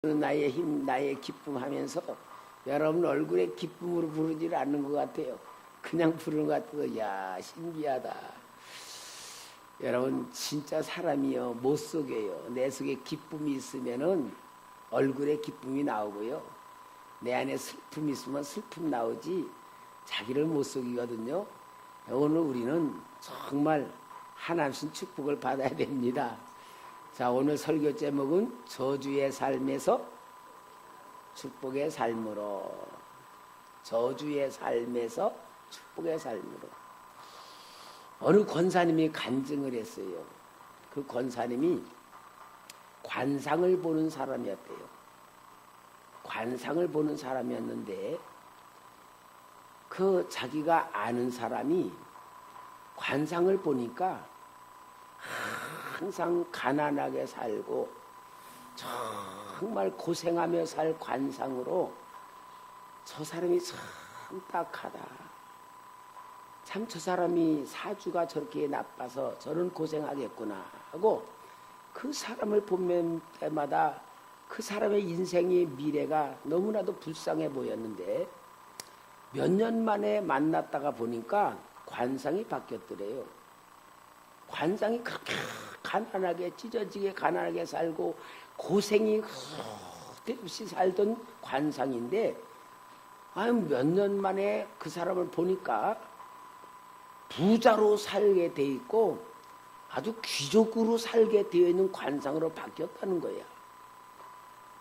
나의 힘, 나의 기쁨 하면서 여러분 얼굴에 기쁨으로 부르지를 않는 것 같아요. 그냥 부르는 것 같아도 야 신기하다. 여러분 진짜 사람이요 못 속여요. 내 속에 기쁨이 있으면은 얼굴에 기쁨이 나오고요. 내 안에 슬픔이 있으면 슬픔 나오지 자기를 못 속이거든요. 오늘 우리는 정말 하나님 축복을 받아야 됩니다. 자, 오늘 설교 제목은 저주의 삶에서 축복의 삶으로. 저주의 삶에서 축복의 삶으로. 어느 권사님이 간증을 했어요. 그 권사님이 관상을 보는 사람이었대요. 관상을 보는 사람이었는데 그 자기가 아는 사람이 관상을 보니까 항상 가난하게 살고 정말 고생하며 살 관상으로 저 사람이 참 딱하다. 참 저 사람이 사주가 저렇게 나빠서 저런 고생하겠구나 하고 그 사람을 보면 때마다 그 사람의 인생의 미래가 너무나도 불쌍해 보였는데 몇 년 만에 만났다가 보니까 관상이 바뀌었더래요. 관상이 그렇게 가난하게 찢어지게 가난하게 살고 고생이 없이 살던 관상인데 몇 년 만에 그 사람을 보니까 부자로 살게 돼 있고 아주 귀족으로 살게 되어 있는 관상으로 바뀌었다는 거야.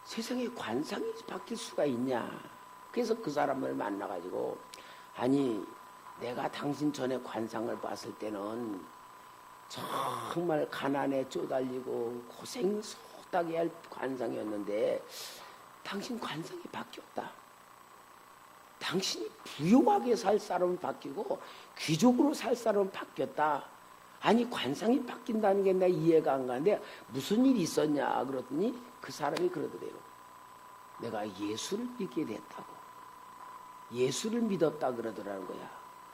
세상에 관상이 바뀔 수가 있냐. 그래서 그 사람을 만나가지고 아니 내가 당신 전에 관상을 봤을 때는 정말 가난에 쪼달리고 고생 소다게 할 관상이었는데 당신 관상이 바뀌었다. 당신이 부유하게 살 사람은 바뀌고 귀족으로 살 사람은 바뀌었다. 아니 관상이 바뀐다는 게 내가 이해가 안 가는데 무슨 일이 있었냐 그러더니 그 사람이 그러더래요. 내가 예수를 믿게 됐다고. 예수를 믿었다 그러더라는 거야.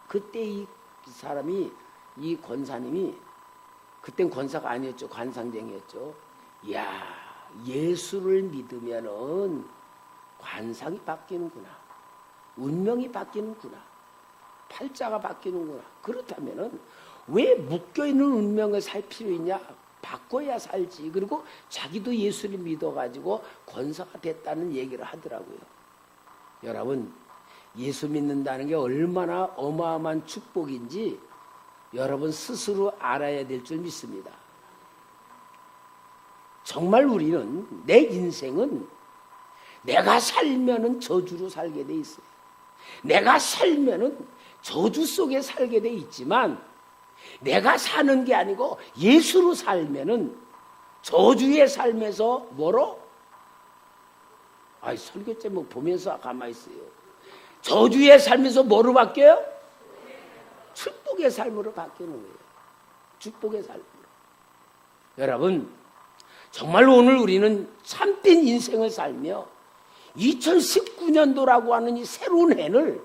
그때 이 사람이 이 권사님이 그땐 권사가 아니었죠. 관상쟁이였죠. 야 예수를 믿으면은 관상이 바뀌는구나. 운명이 바뀌는구나. 팔자가 바뀌는구나. 그렇다면은 왜 묶여있는 운명을 살 필요 있냐? 바꿔야 살지. 그리고 자기도 예수를 믿어가지고 권사가 됐다는 얘기를 하더라고요. 여러분 예수 믿는다는 게 얼마나 어마어마한 축복인지 여러분 스스로 알아야 될 줄 믿습니다. 정말 우리는 내 인생은 내가 살면은 저주로 살게 돼 있어요. 내가 살면은 저주 속에 살게 돼 있지만 내가 사는 게 아니고 예수로 살면은 저주의 삶에서 뭐로? 설교 제목 보면서 가만히 있어요. 저주의 삶에서 뭐로 바뀌어요? 축복의 삶으로 바뀌는 거예요. 축복의 삶으로. 여러분 정말 오늘 우리는 참된 인생을 살며 2019년도라고 하는 이 새로운 해를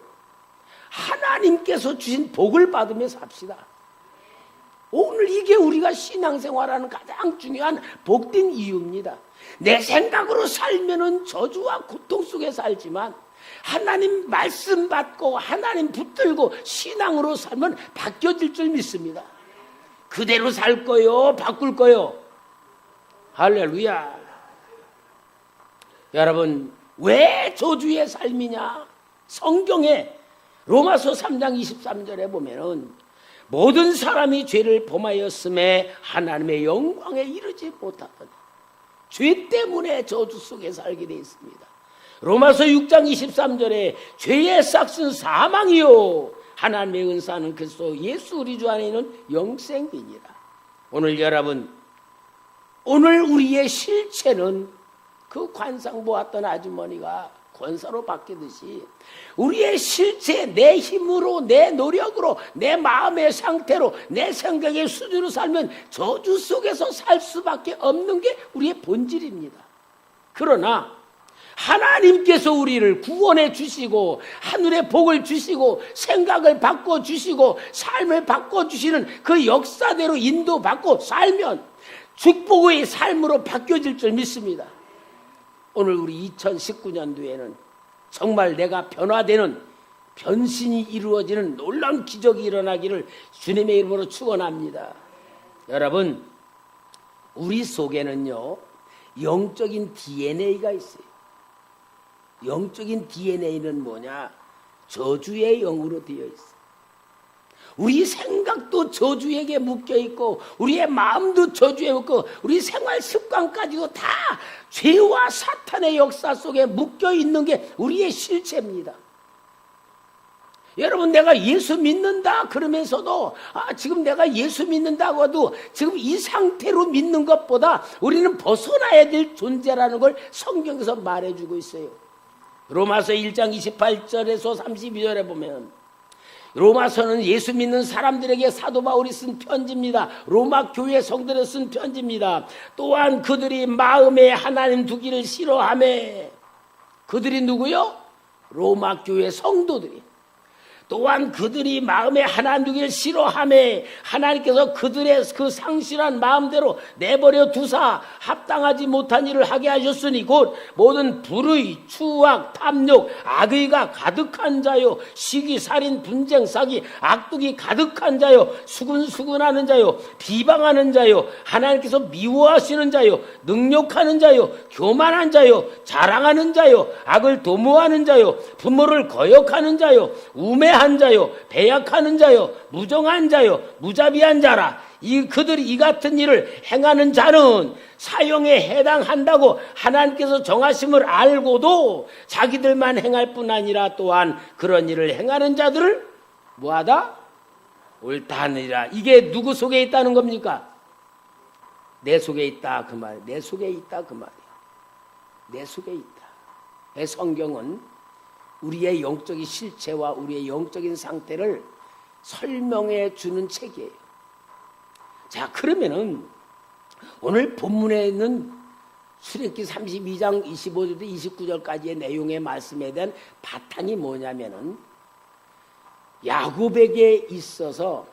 하나님께서 주신 복을 받으며 삽시다. 오늘 이게 우리가 신앙생활하는 가장 중요한 복된 이유입니다. 내 생각으로 살면은 저주와 고통 속에 살지만 하나님 말씀 받고 하나님 붙들고 신앙으로 살면 바뀌어질 줄 믿습니다. 그대로 살 거요? 바꿀 거요? 할렐루야. 여러분 왜 저주의 삶이냐? 성경에 로마서 3장 23절에 보면은 모든 사람이 죄를 범하였음에 하나님의 영광에 이르지 못하던 죄 때문에 저주 속에 살게 되어 있습니다. 로마서 6장 23절에 죄의 싹은 사망이요 하나님의 은사는 그리스도 예수 우리 주 안에 있는 영생이니라. 오늘 여러분 오늘 우리의 실체는 그 관상 보았던 아주머니가 권사로 바뀌듯이 우리의 실체 내 힘으로 내 노력으로 내 마음의 상태로 내 생각의 수준으로 살면 저주 속에서 살 수밖에 없는 게 우리의 본질입니다. 그러나 하나님께서 우리를 구원해 주시고 하늘의 복을 주시고 생각을 바꿔주시고 삶을 바꿔주시는 그 역사대로 인도받고 살면 축복의 삶으로 바뀌어질 줄 믿습니다. 오늘 우리 2019년도에는 정말 내가 변화되는 변신이 이루어지는 놀라운 기적이 일어나기를 주님의 이름으로 축원합니다. 여러분, 우리 속에는요 영적인 DNA가 있어요. 영적인 DNA는 뭐냐? 저주의 영으로 되어 있어요. 우리 생각도 저주에게 묶여있고 우리의 마음도 저주에 묶고 우리 생활 습관까지도 다 죄와 사탄의 역사 속에 묶여있는 게 우리의 실체입니다. 여러분, 내가 예수 믿는다 그러면서도 지금 내가 예수 믿는다고 해도 지금 이 상태로 믿는 것보다 우리는 벗어나야 될 존재라는 걸 성경에서 말해주고 있어요. 로마서 1장 28절에서 32절에 보면, 로마서는 예수 믿는 사람들에게 사도 바울이 쓴 편지입니다. 로마 교회 성들에 쓴 편지입니다. 또한 그들이 마음에 하나님 두기를 싫어하며, 그들이 누구요? 로마 교회 성도들이. 또한 그들이 마음에 하나님 두기를 싫어하며 하나님께서 그들의 그 상실한 마음대로 내버려 두사 합당하지 못한 일을 하게 하셨으니 곧 모든 불의, 추악, 탐욕, 악의가 가득한 자요, 시기, 살인, 분쟁, 사기, 악독이 가득한 자요, 수군수군하는 자요, 비방하는 자요, 하나님께서 미워하시는 자요, 능욕하는 자요, 교만한 자요, 자랑하는 자요, 악을 도모하는 자요, 부모를 거역하는 자요, 우매한 자요, 배약하는 자요, 무정한 자요, 무자비한 자라. 그들이 이 같은 일을 행하는 자는 사형에 해당한다고 하나님께서 정하심을 알고도 자기들만 행할 뿐 아니라 또한 그런 일을 행하는 자들을 뭐하다? 옳다 하느니라. 이게 누구 속에 있다는 겁니까? 내 속에 있다 그 말. 내 속에 있다 그 말이야. 내 속에 있다. 성경은 우리의 영적인 실체와 우리의 영적인 상태를 설명해 주는 책이에요. 자, 그러면은 오늘 본문에는 출애굽기 32장 25절부터 29절까지의 내용의 말씀에 대한 바탕이 뭐냐면은, 야곱에게 있어서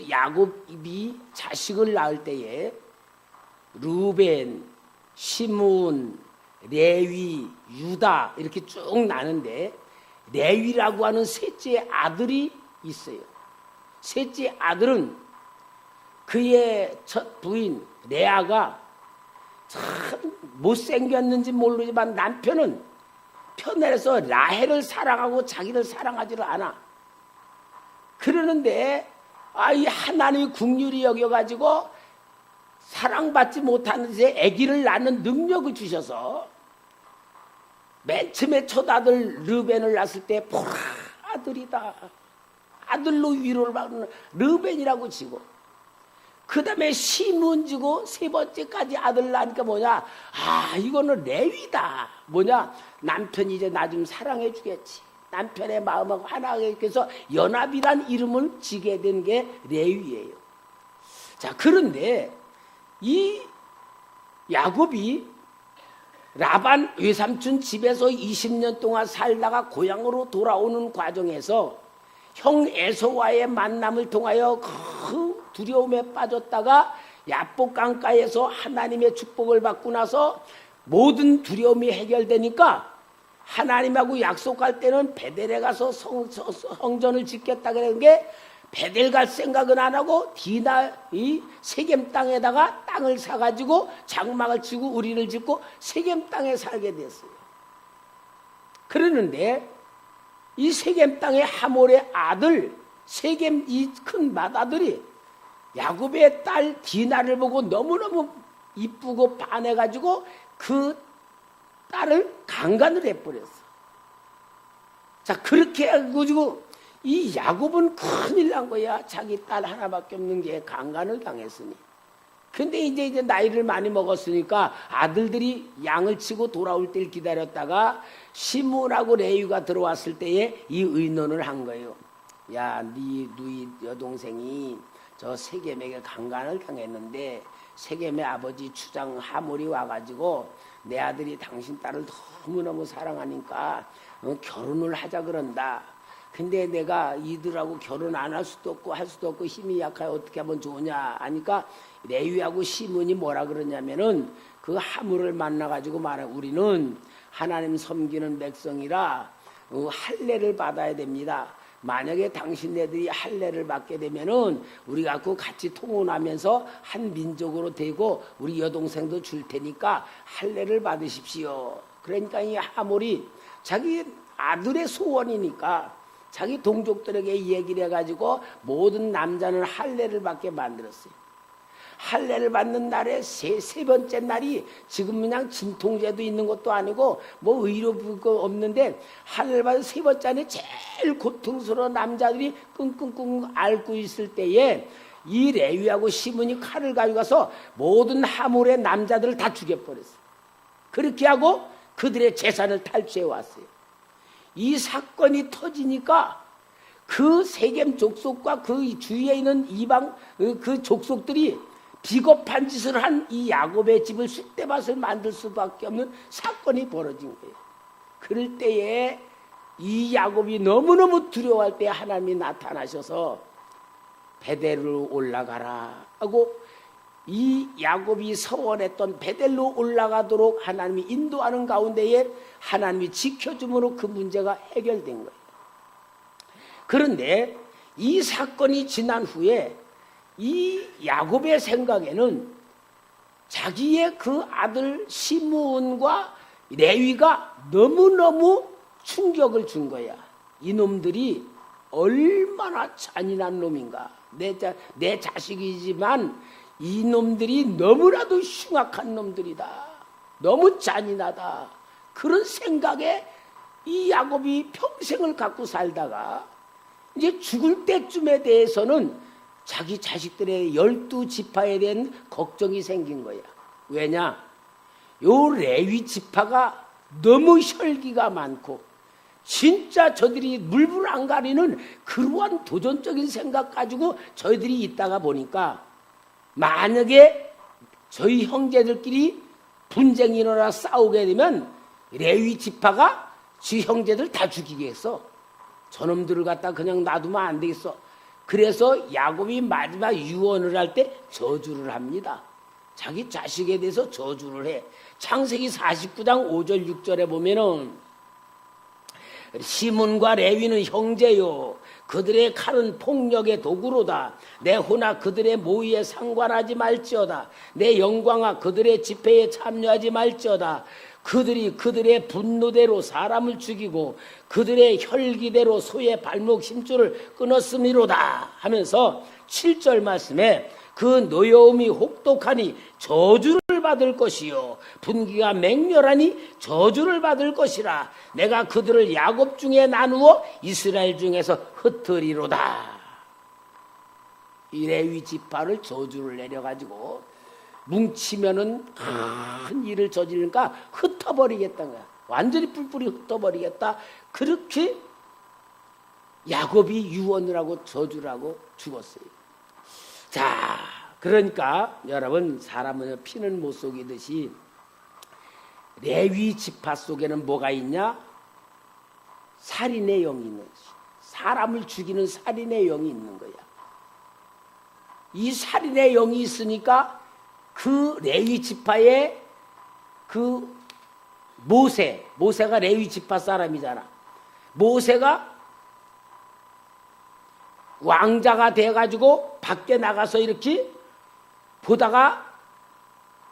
야곱이 자식을 낳을 때에 루벤, 시므온, 레위, 유다 이렇게 쭉 나는데, 레위라고 하는 셋째 아들이 있어요. 셋째 아들은 그의 첫 부인 레아가 참 못생겼는지 모르지만 남편은 편애해서 라헬을 사랑하고 자기를 사랑하지를 않아. 그러는데 이 하나님이 긍휼히 여겨가지고 사랑받지 못하는 제 아기를 낳는 능력을 주셔서 맨 처음에 첫 아들 르벤을 낳았을 때 보라 아들이다, 아들로 위로를 받는 르벤이라고 지고, 그 다음에 시므온 지고 세 번째까지 아들 낳으니까 뭐냐, 이거는 레위다. 뭐냐, 남편이 이제 나 좀 사랑해 주겠지, 남편의 마음하고 하나하게 해서 연합이란 이름을 지게 된 게 레위예요. 자, 그런데 이 야곱이 라반 외삼촌 집에서 20년 동안 살다가 고향으로 돌아오는 과정에서 형 에서와의 만남을 통하여 그 두려움에 빠졌다가 야복 강가에서 하나님의 축복을 받고 나서 모든 두려움이 해결되니까 하나님하고 약속할 때는 베델에 가서 성전을 짓겠다 그런 게, 베델 갈 생각은 안 하고 디나 이 세겜 땅에다가 땅을 사가지고 장막을 치고 우리를 짓고 세겜 땅에 살게 됐어요. 그러는데 이 세겜 땅의 하몰의 아들 세겜 이 큰 맏아들이 야곱의 딸 디나를 보고 너무너무 이쁘고 반해가지고 그 딸을 강간을 해버렸어. 자, 그렇게 해가지고 이 야곱은 큰일 난 거야. 자기 딸 하나밖에 없는 게 강간을 당했으니. 근데 이제 나이를 많이 먹었으니까 아들들이 양을 치고 돌아올 때를 기다렸다가 시므온하고 레위가 들어왔을 때에 이 의논을 한 거예요. 야, 네 여동생이 저 세겜에게 강간을 당했는데 세겜의 아버지 추장 하몰이 와가지고 내 아들이 당신 딸을 너무너무 사랑하니까 결혼을 하자 그런다. 근데 내가 이들하고 결혼 안 할 수도 없고 할 수도 없고 힘이 약하여 어떻게 하면 좋으냐 하니까 레위하고 시몬이 뭐라 그러냐면은 그 하물을 만나가지고 말해 우리는 하나님 섬기는 백성이라 할례를 받아야 됩니다. 만약에 당신네들이 할례를 받게 되면은 우리 갖고 같이 통혼하면서 한 민족으로 되고 우리 여동생도 줄 테니까 할례를 받으십시오. 그러니까 이 하물이 자기 아들의 소원이니까 자기 동족들에게 얘기를 해가지고 모든 남자는 할례를 받게 만들었어요. 할례를 받는 날에 세 번째 날이 지금 그냥 진통제도 있는 것도 아니고 뭐 의료부가 없는데 할례를 받은 세 번째 날에 제일 고통스러운 남자들이 끙끙끙 앓고 있을 때에 이 레위하고 시몬이 칼을 가져가서 모든 하물의 남자들을 다 죽여버렸어요. 그렇게 하고 그들의 재산을 탈취해 왔어요. 이 사건이 터지니까 그 세겜 족속과 그 주위에 있는 이방 그 족속들이 비겁한 짓을 한 이 야곱의 집을 쑥대밭을 만들 수밖에 없는 사건이 벌어진 거예요. 그럴 때에 이 야곱이 너무너무 두려워할 때 하나님이 나타나셔서 베델로 올라가라 하고 이 야곱이 서원했던 베델로 올라가도록 하나님이 인도하는 가운데에 하나님이 지켜줌으로 그 문제가 해결된 거예요. 그런데 이 사건이 지난 후에 이 야곱의 생각에는 자기의 그 아들 시므온과 레위가 너무너무 충격을 준 거야. 이놈들이 얼마나 잔인한 놈인가. 내 자식이지만 이놈들이 너무나도 흉악한 놈들이다. 너무 잔인하다. 그런 생각에 이 야곱이 평생을 갖고 살다가 이제 죽을 때쯤에 대해서는 자기 자식들의 12지파에 대한 걱정이 생긴 거야. 왜냐? 요 레위 지파가 너무 혈기가 많고 진짜 저들이 물불 안 가리는 그러한 도전적인 생각 가지고 저희들이 있다가 보니까 만약에 저희 형제들끼리 분쟁이 일어나 싸우게 되면 레위 지파가 지 형제들 다 죽이겠어. 저놈들을 갖다 그냥 놔두면 안 되겠어. 그래서 야곱이 마지막 유언을 할 때 저주를 합니다. 자기 자식에 대해서 저주를 해. 창세기 49장 5절 6절에 보면은 시몬과 레위는 형제요 그들의 칼은 폭력의 도구로다. 내 호나 그들의 모의에 상관하지 말지어다. 내 영광아 그들의 집회에 참여하지 말지어다. 그들이 그들의 분노대로 사람을 죽이고 그들의 혈기대로 소의 발목 힘줄을 끊었음이로다 하면서 7절 말씀에 그 노여움이 혹독하니 저주를 받을 것이요 분기가 맹렬하니 저주를 받을 것이라. 내가 그들을 야곱 중에 나누어 이스라엘 중에서 흩으리로다. 이 레위 지파를 저주를 내려가지고 뭉치면은 큰 일을 저지르니까 흩어버리겠다는 거야. 완전히 뿔뿔이 흩어버리겠다. 그렇게 야곱이 유언을 하고 저주를 하고 죽었어요. 자, 그러니까 여러분 사람은 피는 못 속이듯이 레위 지파 속에는 뭐가 있냐? 살인의 영이 있는 거지. 사람을 죽이는 살인의 영이 있는 거야. 이 살인의 영이 있으니까 그 레위 지파의 그 모세가 레위 지파 사람이잖아. 모세가 왕자가 돼가지고 밖에 나가서 이렇게 보다가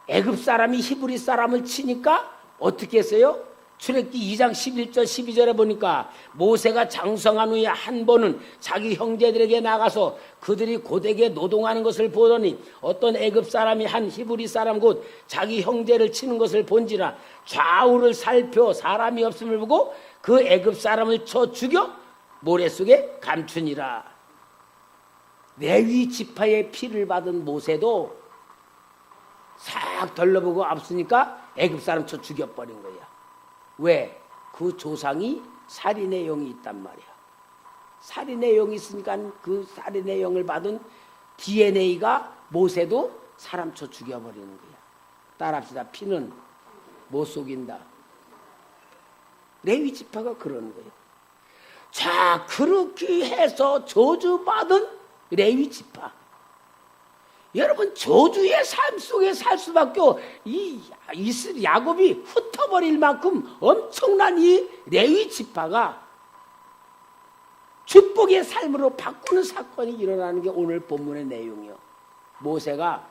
애굽 사람이 히브리 사람을 치니까 어떻게 했어요? 출애굽기 2장 11절 12절에 보니까 모세가 장성한 후에 한 번은 자기 형제들에게 나가서 그들이 고되게 노동하는 것을 보더니 어떤 애굽 사람이 한 히브리 사람 곧 자기 형제를 치는 것을 본지라 좌우를 살펴 사람이 없음을 보고 그 애굽 사람을 쳐 죽여 모래 속에 감추니라. 레위 지파의 피를 받은 모세도 싹 덜러보고 앞서니까 애굽 사람 쳐 죽여버린 거야. 왜? 그 조상이 살인의 영이 있단 말이야. 살인의 영이 있으니까 그 살인의 영을 받은 DNA가 모세도 사람 쳐 죽여버리는 거야. 따라합시다. 피는 못 속인다. 레위 지파가 그러는 거예요. 자, 그렇게 해서 저주받은 레위 지파. 여러분, 저주의 삶 속에 살 수밖에 야곱이 흩어버릴 만큼 엄청난 이 레위 지파가 축복의 삶으로 바꾸는 사건이 일어나는 게 오늘 본문의 내용이요. 모세가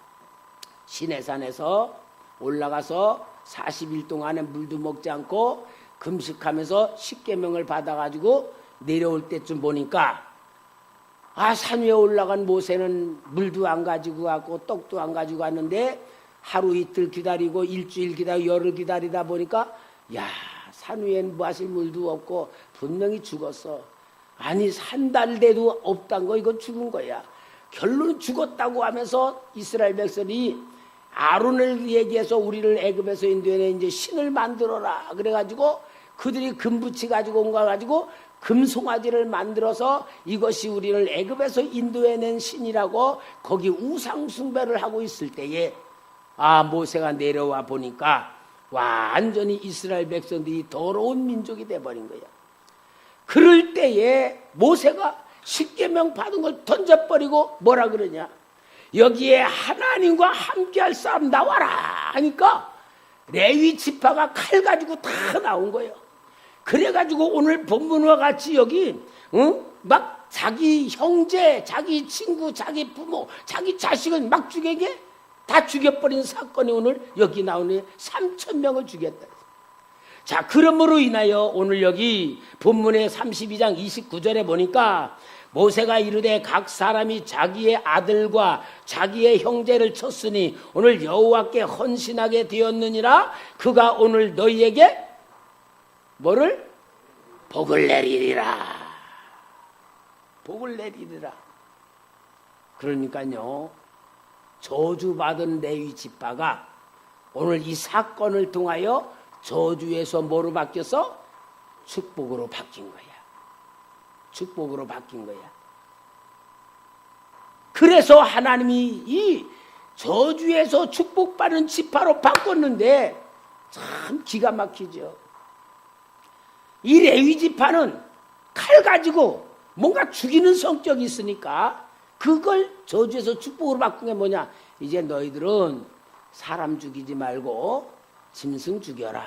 시내산에서 올라가서 40일 동안은 물도 먹지 않고 금식하면서 십계명을 받아가지고 내려올 때쯤 보니까 산 위에 올라간 모세는 물도 안 가지고 갔고 떡도 안 가지고 갔는데 하루 이틀 기다리고 일주일 기다리고 열흘 기다리다 보니까 산 위엔 마실 물도 없고 분명히 죽었어. 아니, 한 달 돼도 없단 거, 이거 죽은 거야. 결론 죽었다고 하면서 이스라엘 백성이 아론을 얘기해서 우리를 애굽에서 인도해내 이제 신을 만들어라. 그래가지고 그들이 금붙이 가지고 온 거 가지고 금송아지를 만들어서 이것이 우리를 애굽에서 인도해낸 신이라고 거기 우상 숭배를 하고 있을 때에 모세가 내려와 보니까 완전히 이스라엘 백성들이 더러운 민족이 돼버린 거야. 그럴 때에 모세가 십계명 받은 걸 던져버리고 뭐라 그러냐, 여기에 하나님과 함께할 사람 나와라 하니까 레위 지파가 칼 가지고 다 나온 거예요. 그래가지고 오늘 본문과 같이 여기 막 자기 형제, 자기 친구, 자기 부모, 자기 자식을 막 죽이게 다 죽여버린 사건이 오늘 여기 나오네. 3,000명을 죽였다. 자, 그러므로 인하여 오늘 여기 본문의 32장 29절에 보니까 모세가 이르되 각 사람이 자기의 아들과 자기의 형제를 쳤으니 오늘 여호와께 헌신하게 되었느니라. 그가 오늘 너희에게 뭐를? 복을 내리리라. 복을 내리리라. 그러니까요, 저주받은 레위 지파가 오늘 이 사건을 통하여 저주에서 뭐로 바뀌어서 축복으로 바뀐 거야. 축복으로 바뀐 거야. 그래서 하나님이 이 저주에서 축복받은 지파로 바꿨는데 참 기가 막히죠. 이 레위 지파는 칼 가지고 뭔가 죽이는 성격이 있으니까 그걸 저주에서 축복으로 바꾼 게 뭐냐, 이제 너희들은 사람 죽이지 말고 짐승 죽여라.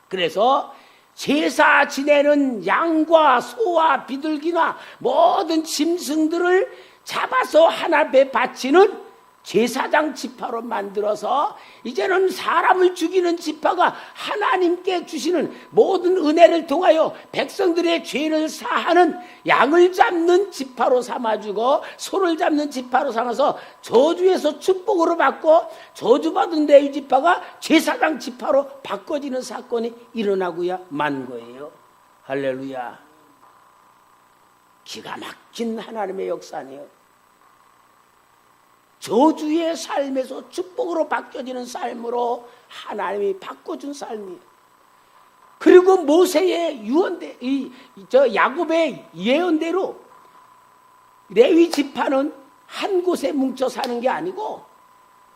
그래서 제사 지내는 양과 소와 비둘기나 모든 짐승들을 잡아서 하나님 앞에 바치는 제사장 지파로 만들어서 이제는 사람을 죽이는 지파가 하나님께 주시는 모든 은혜를 통하여 백성들의 죄를 사하는 양을 잡는 지파로 삼아주고 소를 잡는 지파로 삼아서 저주에서 축복으로 바꿔 저주받은 레위 지파가 제사장 지파로 바꿔지는 사건이 일어나고야 만 거예요. 할렐루야. 기가 막힌 하나님의 역사네요. 저주의 삶에서 축복으로 바뀌어지는 삶으로 하나님이 바꿔준 삶이에요. 그리고 모세의 유언대, 야곱의 예언대로 레위 지파는 한 곳에 뭉쳐 사는 게 아니고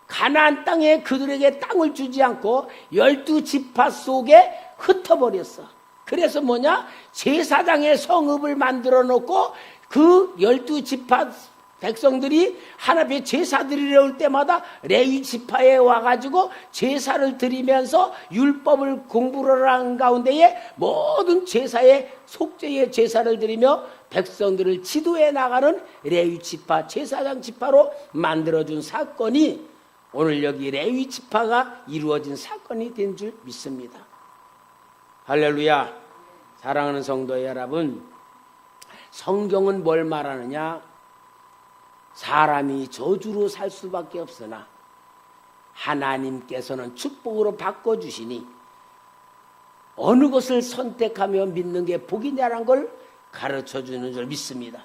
가나안 땅에 그들에게 땅을 주지 않고 12지파 속에 흩어버렸어. 그래서 뭐냐? 제사장의 성읍을 만들어 놓고 그 12지파 백성들이 하나님의 제사 드리러 올 때마다 레위 지파에 와가지고 제사를 드리면서 율법을 공부를 한 가운데에 모든 제사의 속죄의 제사를 드리며 백성들을 지도해 나가는 레위 지파, 제사장 지파로 만들어준 사건이 오늘 여기 레위 지파가 이루어진 사건이 된 줄 믿습니다. 할렐루야. 사랑하는 성도 여러분, 성경은 뭘 말하느냐? 사람이 저주로 살 수밖에 없으나 하나님께서는 축복으로 바꿔주시니 어느 것을 선택하며 믿는 게 복이냐는 걸 가르쳐주는 줄 믿습니다.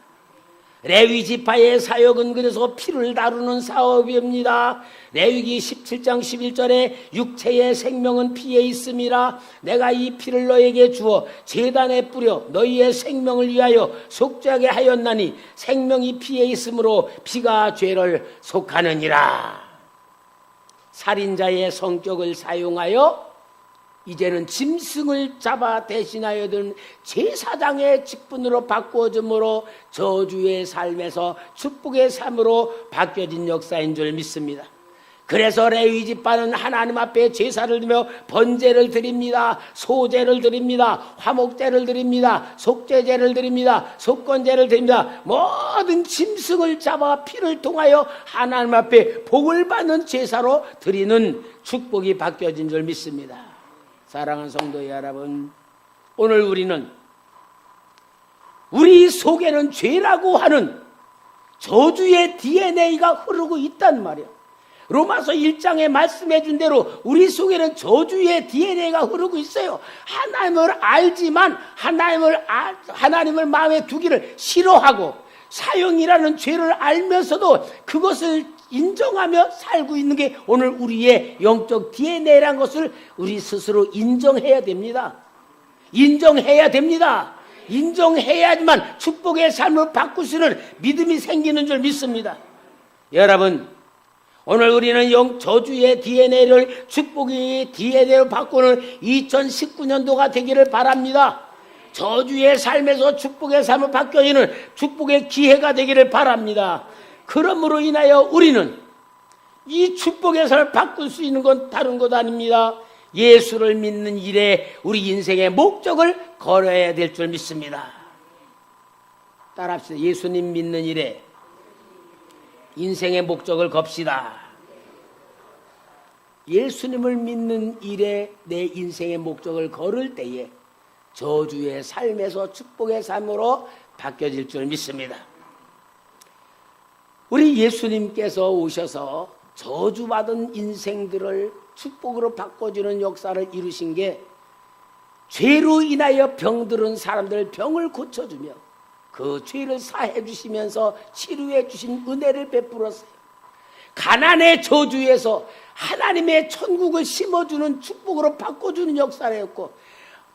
레위 지파의 사역은 그래서 피를 다루는 사업입니다. 레위기 17장 11절에 육체의 생명은 피에 있음이라. 내가 이 피를 너에게 주어 제단에 뿌려 너희의 생명을 위하여 속죄하게 하였나니 생명이 피에 있으므로 피가 죄를 속하느니라. 살인자의 성격을 사용하여 이제는 짐승을 잡아 대신하여든 제사장의 직분으로 바꾸어짐으로 저주의 삶에서 축복의 삶으로 바뀌어진 역사인 줄 믿습니다. 그래서 레위 지파는 하나님 앞에 제사를 드리며 번제를 드립니다. 소제를 드립니다. 화목제를 드립니다. 속죄제를 드립니다. 속건제를 드립니다. 모든 짐승을 잡아 피를 통하여 하나님 앞에 복을 받는 제사로 드리는 축복이 바뀌어진 줄 믿습니다. 사랑하는 성도 여러분, 오늘 우리는 우리 속에는 죄라고 하는 저주의 DNA가 흐르고 있단 말이에요. 로마서 1장에 말씀해 준 대로 우리 속에는 저주의 DNA가 흐르고 있어요. 하나님을 알지만 하나님을 마음에 두기를 싫어하고 사형이라는 죄를 알면서도 그것을 인정하며 살고 있는 게 오늘 우리의 영적 DNA라는 것을 우리 스스로 인정해야 됩니다. 인정해야 됩니다. 인정해야지만 축복의 삶을 바꿀 수 있는 믿음이 생기는 줄 믿습니다. 여러분, 오늘 우리는 저주의 DNA를 축복의 DNA로 바꾸는 2019년도가 되기를 바랍니다. 저주의 삶에서 축복의 삶을 바뀌어지는 축복의 기회가 되기를 바랍니다. 그러므로 인하여 우리는 이 축복의 삶을 바꿀 수 있는 건 다른 것 아닙니다. 예수를 믿는 일에 우리 인생의 목적을 걸어야 될 줄 믿습니다. 따라합시다. 예수님 믿는 일에 인생의 목적을 겁시다. 예수님을 믿는 일에 내 인생의 목적을 걸을 때에 저주의 삶에서 축복의 삶으로 바뀌어질 줄 믿습니다. 우리 예수님께서 오셔서 저주받은 인생들을 축복으로 바꿔주는 역사를 이루신 게 죄로 인하여 병들은 사람들 병을 고쳐주며 그 죄를 사해 주시면서 치료해 주신 은혜를 베풀었어요. 가난의 저주에서 하나님의 천국을 심어주는 축복으로 바꿔주는 역사였고,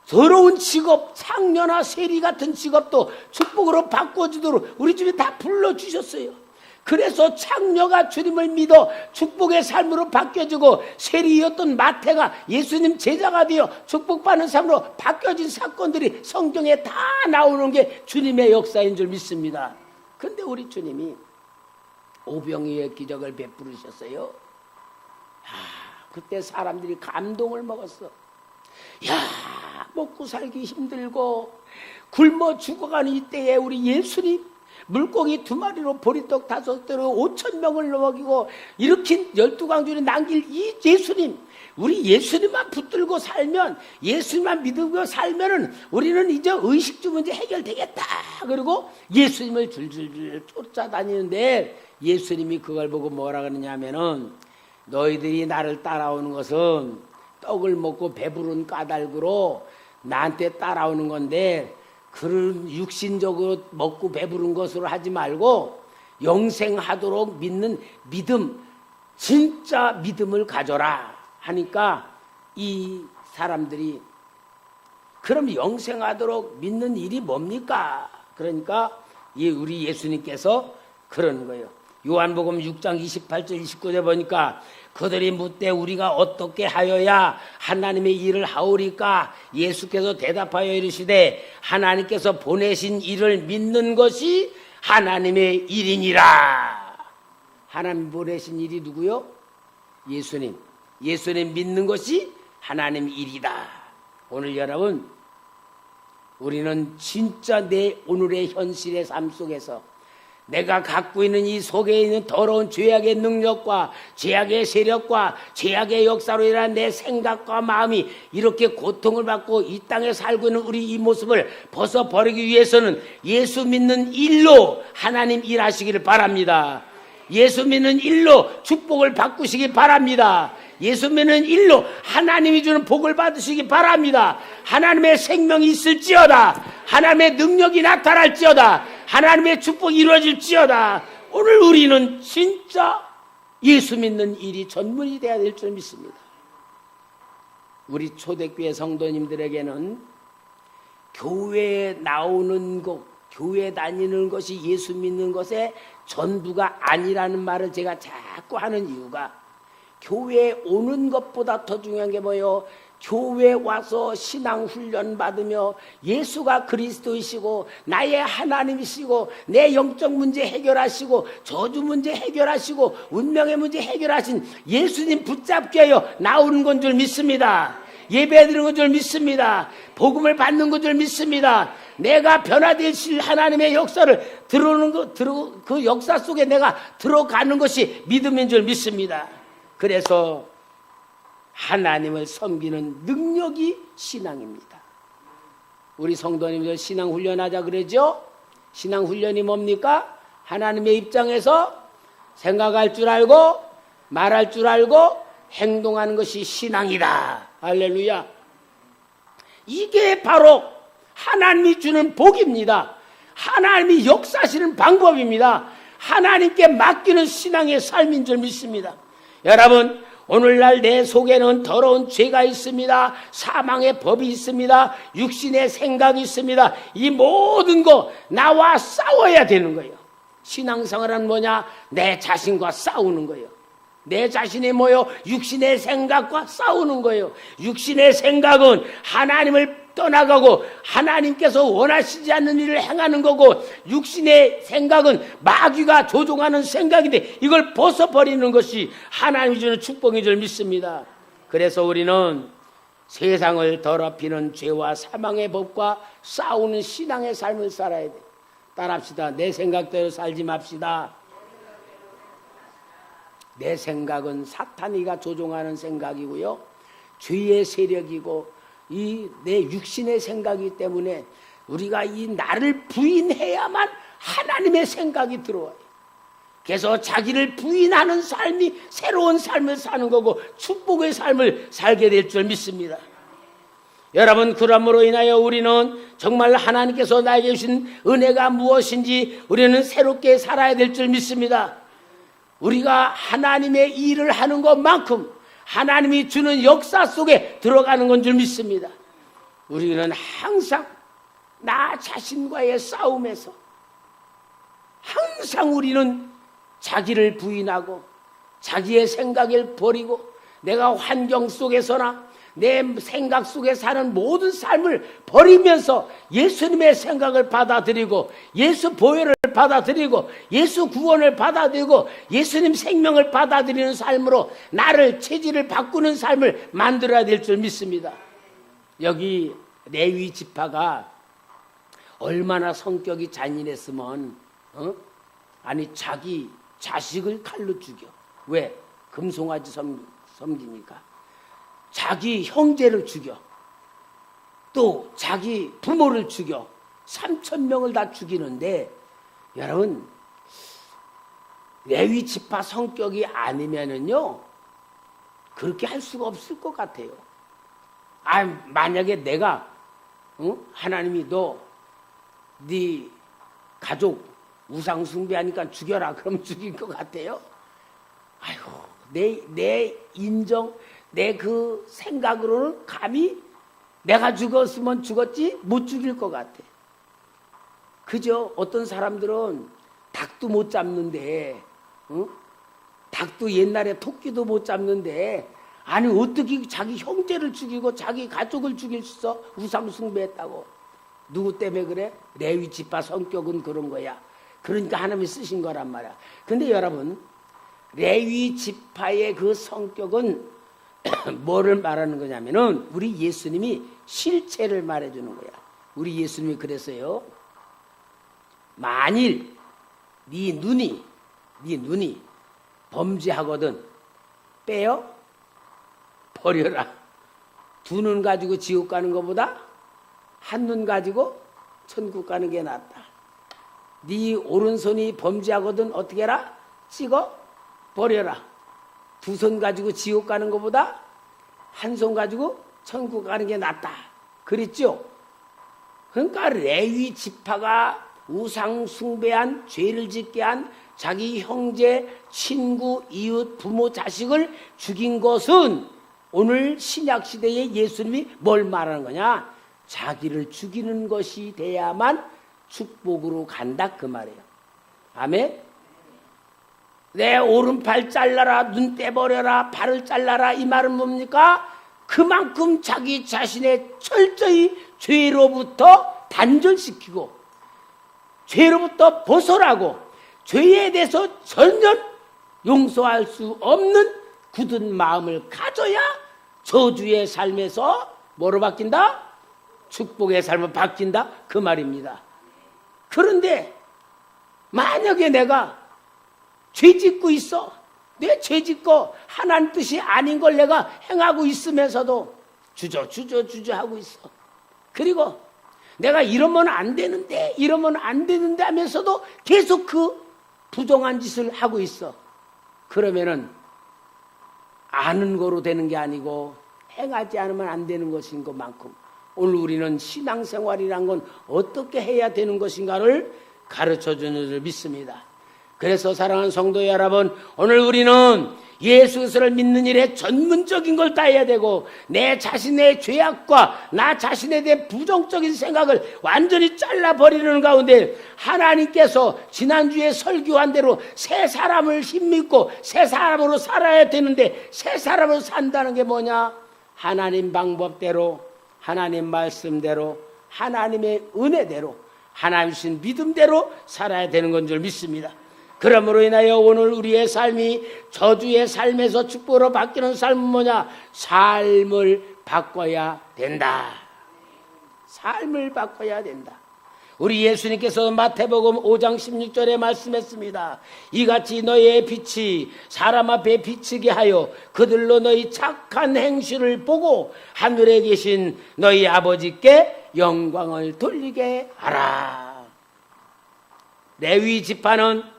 더러운 직업, 창녀나 세리 같은 직업도 축복으로 바꿔주도록 우리 집에 다 불러주셨어요. 그래서 창녀가 주님을 믿어 축복의 삶으로 바뀌어지고 세리였던 마태가 예수님 제자가 되어 축복받는 삶으로 바뀌어진 사건들이 성경에 다 나오는 게 주님의 역사인 줄 믿습니다. 그런데 우리 주님이 오병이어의 기적을 베푸셨어요. 그때 사람들이 감동을 먹었어. 야, 먹고 살기 힘들고 굶어 죽어가는 이때에 우리 예수님 물고기 2마리로 보리떡 5대로 5,000명을 먹이고 일으킨 12광주를 남길 이 예수님, 우리 예수님만 붙들고 살면, 예수님만 믿고 살면은 우리는 이제 의식주 문제 해결되겠다. 그리고 예수님을 줄줄줄 쫓아다니는데 예수님이 그걸 보고 뭐라 그러냐면은, 너희들이 나를 따라오는 것은 떡을 먹고 배부른 까닭으로 나한테 따라오는 건데 그런 육신적으로 먹고 배부른 것으로 하지 말고 영생하도록 믿는 믿음, 진짜 믿음을 가져라 하니까 이 사람들이 그럼 영생하도록 믿는 일이 뭡니까? 그러니까 우리 예수님께서 그러는 거예요. 요한복음 6장 28절 29절 보니까 그들이 묻되 우리가 어떻게 하여야 하나님의 일을 하오리까? 예수께서 대답하여 이르시되 하나님께서 보내신 일을 믿는 것이 하나님의 일이니라. 하나님 보내신 일이 누구요? 예수님. 예수님 믿는 것이 하나님 일이다. 오늘 여러분, 우리는 진짜 내 오늘의 현실의 삶 속에서 내가 갖고 있는 이 속에 있는 더러운 죄악의 능력과 죄악의 세력과 죄악의 역사로 인한 내 생각과 마음이 이렇게 고통을 받고 이 땅에 살고 있는 우리 이 모습을 벗어버리기 위해서는 예수 믿는 일로 하나님 일하시기를 바랍니다. 예수 믿는 일로 축복을 바꾸시기 바랍니다. 예수 믿는 일로 하나님이 주는 복을 받으시기 바랍니다. 하나님의 생명이 있을지어다. 하나님의 능력이 나타날지어다. 하나님의 축복이 이루어질지어다. 오늘 우리는 진짜 예수 믿는 일이 전문이 되어야 될 줄 믿습니다. 우리 초대교회 성도님들에게는 교회에 나오는 것, 교회 다니는 것이 예수 믿는 것의 전부가 아니라는 말을 제가 자꾸 하는 이유가, 교회에 오는 것보다 더 중요한 게 뭐예요? 교회 와서 신앙훈련 받으며 예수가 그리스도이시고 나의 하나님이시고 내 영적 문제 해결하시고 저주 문제 해결하시고 운명의 문제 해결하신 예수님 붙잡게 하여 나오는 건 줄 믿습니다. 예배 드리는 건 줄 믿습니다. 복음을 받는 건 줄 믿습니다. 내가 변화되실 하나님의 역사를 그 역사 속에 내가 들어가는 것이 믿음인 줄 믿습니다. 그래서 하나님을 섬기는 능력이 신앙입니다. 우리 성도님들 신앙훈련하자 그러죠? 신앙훈련이 뭡니까? 하나님의 입장에서 생각할 줄 알고 말할 줄 알고 행동하는 것이 신앙이다. 할렐루야. 이게 바로 하나님이 주는 복입니다. 하나님이 역사하시는 방법입니다. 하나님께 맡기는 신앙의 삶인 줄 믿습니다. 여러분, 오늘날 내 속에는 더러운 죄가 있습니다. 사망의 법이 있습니다. 육신의 생각이 있습니다. 이 모든 거 나와 싸워야 되는 거예요. 신앙생활은 뭐냐? 내 자신과 싸우는 거예요. 내 자신이 뭐요? 육신의 생각과 싸우는 거예요. 육신의 생각은 하나님을 떠나가고 하나님께서 원하시지 않는 일을 행하는 거고, 육신의 생각은 마귀가 조종하는 생각인데 이걸 벗어버리는 것이 하나님이 주는 축복인 줄 믿습니다. 그래서 우리는 세상을 더럽히는 죄와 사망의 법과 싸우는 신앙의 삶을 살아야 돼. 따라합시다. 내 생각대로 살지 맙시다. 내 생각은 사탄이가 조종하는 생각이고요, 죄의 세력이고 이 내 육신의 생각이기 때문에 우리가 이 나를 부인해야만 하나님의 생각이 들어와요. 그래서 자기를 부인하는 삶이 새로운 삶을 사는 거고 축복의 삶을 살게 될 줄 믿습니다. 여러분, 그러므로 인하여 우리는 정말 하나님께서 나에게 주신 은혜가 무엇인지 우리는 새롭게 살아야 될 줄 믿습니다. 우리가 하나님의 일을 하는 것만큼 하나님이 주는 역사 속에 들어가는 건 줄 믿습니다. 우리는 항상 나 자신과의 싸움에서 항상 우리는 자기를 부인하고 자기의 생각을 버리고 내가 환경 속에서나 내 생각 속에 사는 모든 삶을 버리면서 예수님의 생각을 받아들이고 예수 보혈을 받아들이고 예수 구원을 받아들이고 예수님 생명을 받아들이는 삶으로 나를 체질을 바꾸는 삶을 만들어야 될 줄 믿습니다. 여기 레위 지파가 얼마나 성격이 잔인했으면 아니 자기 자식을 칼로 죽여. 왜? 금송아지 섬기니까. 자기 형제를 죽여. 또 자기 부모를 죽여. 3,000명을 다 죽이는데, 여러분, 레위 지파 성격이 아니면은요 그렇게 할 수가 없을 것 같아요. 만약에 내가 하나님이 네 가족 우상 숭배하니까 죽여라, 그럼 죽일 것 같아요? 아이고, 내 인정, 내 그 생각으로는 감히 내가 죽었으면 죽었지 못 죽일 것 같아. 그죠? 어떤 사람들은 닭도 못 잡는데, 닭도 옛날에 토끼도 못 잡는데, 아니 어떻게 자기 형제를 죽이고 자기 가족을 죽일 수 있어? 우상 숭배했다고. 누구 때문에 그래? 레위 지파 성격은 그런 거야. 그러니까 하나님이 쓰신 거란 말이야. 근데 여러분, 레위 지파의 그 성격은 뭐를 말하는 거냐면은 우리 예수님이 실체를 말해주는 거야. 우리 예수님이 그랬어요. 만일 네 눈이 범죄하거든 빼어 버려라. 두 눈 가지고 지옥 가는 것보다 한 눈 가지고 천국 가는 게 낫다. 네 오른손이 범죄하거든 어떻게 해라? 찍어 버려라. 두 손 가지고 지옥 가는 것보다 한 손 가지고 천국 가는 게 낫다. 그랬죠? 그러니까 레위 지파가 우상 숭배한, 죄를 짓게 한 자기 형제, 친구, 이웃, 부모, 자식을 죽인 것은 오늘 신약시대에 예수님이 뭘 말하는 거냐? 자기를 죽이는 것이 돼야만 축복으로 간다, 그 말이에요. 아멘? 내 오른팔 잘라라, 눈 떼버려라, 발을 잘라라, 이 말은 뭡니까? 그만큼 자기 자신의 철저히 죄로부터 단절시키고 죄로부터 벗어나고 죄에 대해서 전혀 용서할 수 없는 굳은 마음을 가져야 저주의 삶에서 뭐로 바뀐다? 축복의 삶으로 바뀐다 그 말입니다. 그런데 만약에 내가 죄 짓고 있어, 내 죄 짓고 하나님 뜻이 아닌 걸 내가 행하고 있으면서도 주저하고 있어. 그리고 내가 이러면 안 되는데 하면서도 계속 그 부정한 짓을 하고 있어. 그러면은 아는 거로 되는 게 아니고 행하지 않으면 안 되는 것인 것만큼 오늘 우리는 신앙생활이란 건 어떻게 해야 되는 것인가를 가르쳐주는 줄 믿습니다. 그래서 사랑하는 성도 여러분, 오늘 우리는 예수 그리스도를 믿는 일에 전문적인 걸 다 해야 되고 내 자신의 죄악과 나 자신에 대한 부정적인 생각을 완전히 잘라버리는 가운데 하나님께서 지난주에 설교한 대로 새 사람을 힘입고 새 사람으로 살아야 되는데 새 사람으로 산다는 게 뭐냐? 하나님 방법대로, 하나님 말씀대로, 하나님의 은혜대로, 하나님 주신 믿음대로 살아야 되는 건 줄 믿습니다. 그러므로 인하여 오늘 우리의 삶이 저주의 삶에서 축복으로 바뀌는 삶은 뭐냐? 삶을 바꿔야 된다. 삶을 바꿔야 된다. 우리 예수님께서 마태복음 5장 16절에 말씀했습니다. 이같이 너희의 빛이 사람 앞에 비치게 하여 그들로 너희 착한 행실을 보고 하늘에 계신 너희 아버지께 영광을 돌리게 하라. 레위 지파는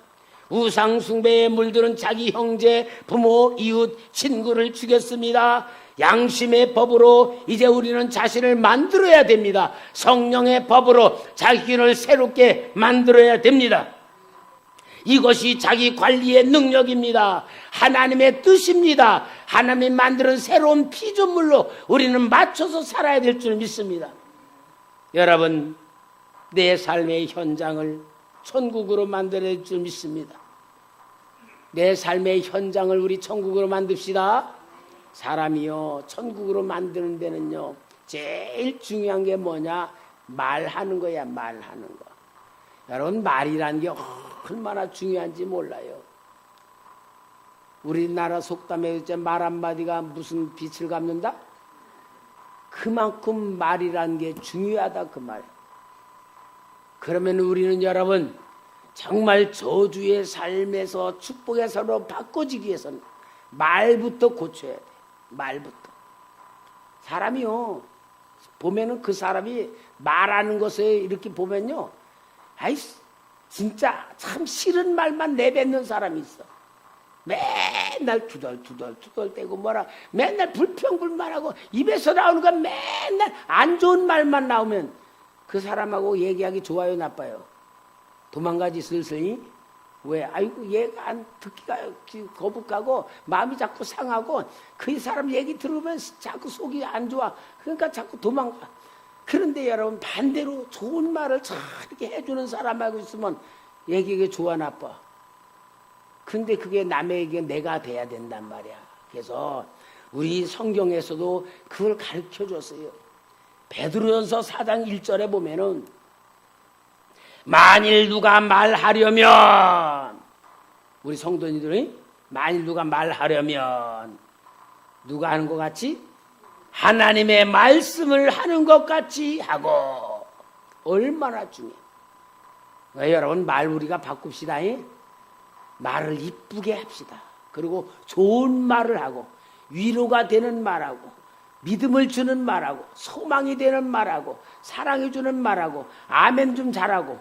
우상 숭배에 물드는 자기 형제, 부모, 이웃, 친구를 죽였습니다. 양심의 법으로 이제 우리는 자신을 만들어야 됩니다. 성령의 법으로 자기를 새롭게 만들어야 됩니다. 이것이 자기 관리의 능력입니다. 하나님의 뜻입니다. 하나님이 만드는 새로운 피조물로 우리는 맞춰서 살아야 될 줄 믿습니다. 여러분, 내 삶의 현장을 천국으로 만들어야 될 줄 믿습니다. 내 삶의 현장을 우리 천국으로 만듭시다. 사람이요, 천국으로 만드는 데는요, 제일 중요한 게 뭐냐? 말하는 거야, 말하는 거. 여러분, 말이라는 게 얼마나 중요한지 몰라요. 우리나라 속담에 이제 말 한마디가 무슨 빛을 갚는다? 그만큼 말이라는 게 중요하다 그 말. 그러면 우리는 여러분 정말 저주의 삶에서 축복의 삶으로 바꿔지기 위해서는 말부터 고쳐야 돼. 말부터. 사람이요, 보면은 그 사람이 말하는 것에 이렇게 보면요, 아이 진짜 참 싫은 말만 내뱉는 사람이 있어. 맨날 투덜투덜대고 뭐라 맨날 불평불만하고 입에서 나오는 건 맨날 안 좋은 말만 나오면 그 사람하고 얘기하기 좋아요, 나빠요? 도망가지 슬슬. 왜? 아이고 얘가 안 듣기가 거북하고 마음이 자꾸 상하고 그 사람 얘기 들으면 자꾸 속이 안 좋아. 그러니까 자꾸 도망가. 그런데 여러분 반대로 좋은 말을 잘 이렇게 해주는 사람하고 있으면 얘기가 좋아, 나빠? 근데 그게 남에게 내가 돼야 된단 말이야. 그래서 우리 성경에서도 그걸 가르쳐줬어요. 베드로전서 4장 1절에 보면은 만일 누가 말하려면, 우리 성도님들이 만일 누가 말하려면 누가 하는 것 같이? 하나님의 말씀을 하는 것 같이 하고. 얼마나 중요해. 여러분 말 우리가 바꿉시다. 말을 이쁘게 합시다. 그리고 좋은 말을 하고 위로가 되는 말하고 믿음을 주는 말하고 소망이 되는 말하고 사랑해 주는 말하고 아멘 좀 잘하고,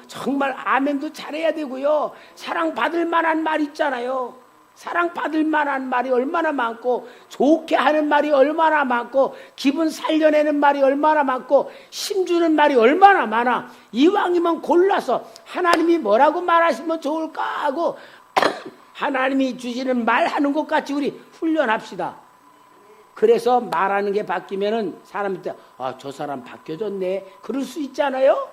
정말 아멘도 잘해야 되고요. 사랑받을 만한 말 있잖아요. 사랑받을 만한 말이 얼마나 많고 좋게 하는 말이 얼마나 많고 기분 살려내는 말이 얼마나 많고 힘주는 말이 얼마나 많아. 이왕이면 골라서 하나님이 뭐라고 말하시면 좋을까 하고 하나님이 주시는 말하는 것 같이 우리 훈련합시다. 그래서 말하는 게 바뀌면은 사람한테 저 사람 바뀌어졌네 그럴 수 있잖아요.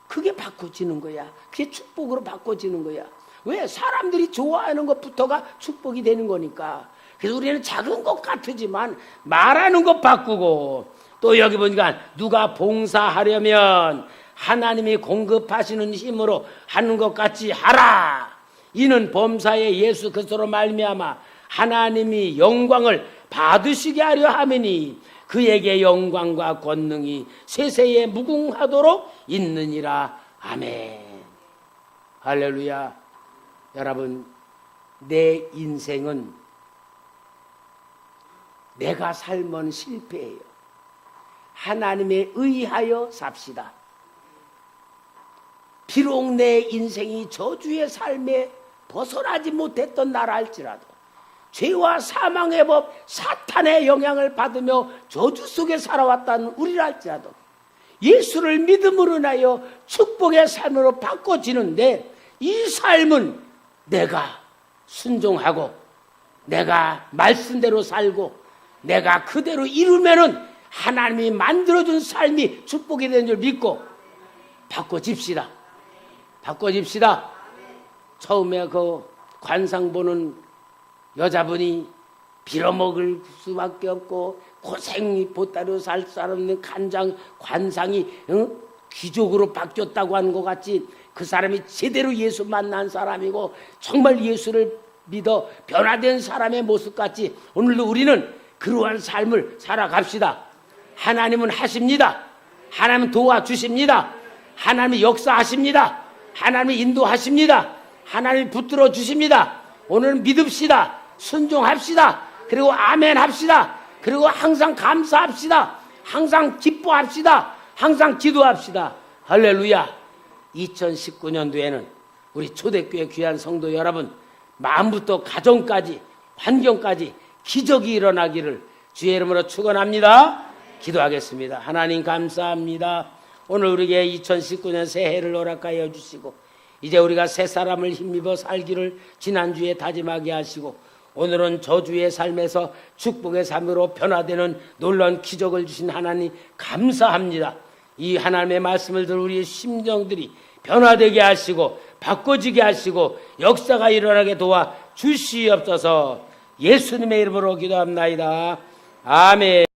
그게 바꿔지는 거야. 그게 축복으로 바꿔지는 거야. 왜? 사람들이 좋아하는 것부터가 축복이 되는 거니까. 그래서 우리는 작은 것 같지만 말하는 것 바꾸고, 또 여기 보니까 누가 봉사하려면 하나님이 공급하시는 힘으로 하는 것 같이 하라. 이는 범사에 예수 그리스도로 말미암아 하나님이 영광을 받으시게 하려 함이니 그에게 영광과 권능이 세세에 무궁하도록 있느니라. 아멘. 할렐루야. 여러분, 내 인생은 내가 살면 실패예요. 하나님에 의하여 삽시다. 비록 내 인생이 저주의 삶에 벗어나지 못했던 나라 할지라도, 죄와 사망의 법 사탄의 영향을 받으며 저주 속에 살아왔다는 우리라 할지라도 예수를 믿음으로 인하여 축복의 삶으로 바꿔지는데, 이 삶은 내가 순종하고 내가 말씀대로 살고 내가 그대로 이루면은 하나님이 만들어준 삶이 축복이 되는 줄 믿고 바꿔집시다. 바꿔집시다. 처음에 그 관상 보는 여자분이 빌어먹을 수밖에 없고 고생이 보따리로 살 사람 관상이 귀족으로 바뀌었다고 하는 것 같이, 그 사람이 제대로 예수 만난 사람이고 정말 예수를 믿어 변화된 사람의 모습같이 오늘도 우리는 그러한 삶을 살아갑시다. 하나님은 하십니다. 하나님은 도와주십니다. 하나님이 역사하십니다. 하나님이 인도하십니다. 하나님이 붙들어 주십니다. 오늘은 믿읍시다. 순종합시다. 그리고 아멘 합시다. 그리고 항상 감사합시다. 항상 기뻐합시다. 항상 기도합시다. 할렐루야. 2019년도에는 우리 초대교회 귀한 성도 여러분, 마음부터 가정까지 환경까지 기적이 일어나기를 주의 이름으로 축원합니다. 기도하겠습니다. 하나님 감사합니다. 오늘 우리에게 2019년 새해를 허락하여 주시고 이제 우리가 새 사람을 힘입어 살기를 지난주에 다짐하게 하시고 오늘은 저주의 삶에서 축복의 삶으로 변화되는 놀라운 기적을 주신 하나님 감사합니다. 이 하나님의 말씀을 들은 우리의 심정들이 변화되게 하시고 바꿔지게 하시고 역사가 일어나게 도와 주시옵소서. 예수님의 이름으로 기도합나이다. 아멘.